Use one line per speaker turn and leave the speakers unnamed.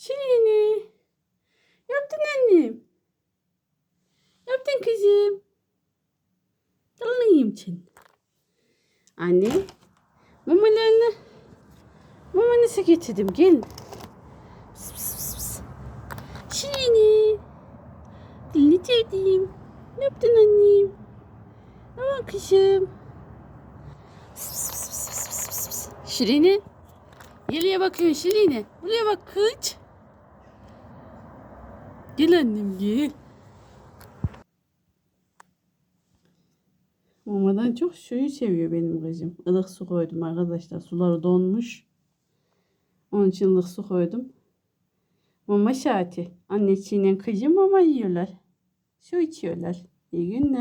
Şirin'i. Yaptın annem. Yaptın kızım. Alayım seni. Anne. Mamalarını. Mamanızı getirdim. Gel. Pıs pıs pıs pıs. Şirin'i. Dilini sevdim. Ne yaptın annem? Aman kızım. Pıs pıs pıs pıs pıs pıs pıs. Şirin'i. Nereye bakıyorsun Şirin'i? Buraya bak kız. Gel annem gel. Mamadan çok suyu seviyor benim kızım. Ilık su koydum arkadaşlar. Suları donmuş. Onun için ılık su koydum. Mama saati. Annesiyle kızım mama yiyorlar. Su içiyorlar. İyi günler.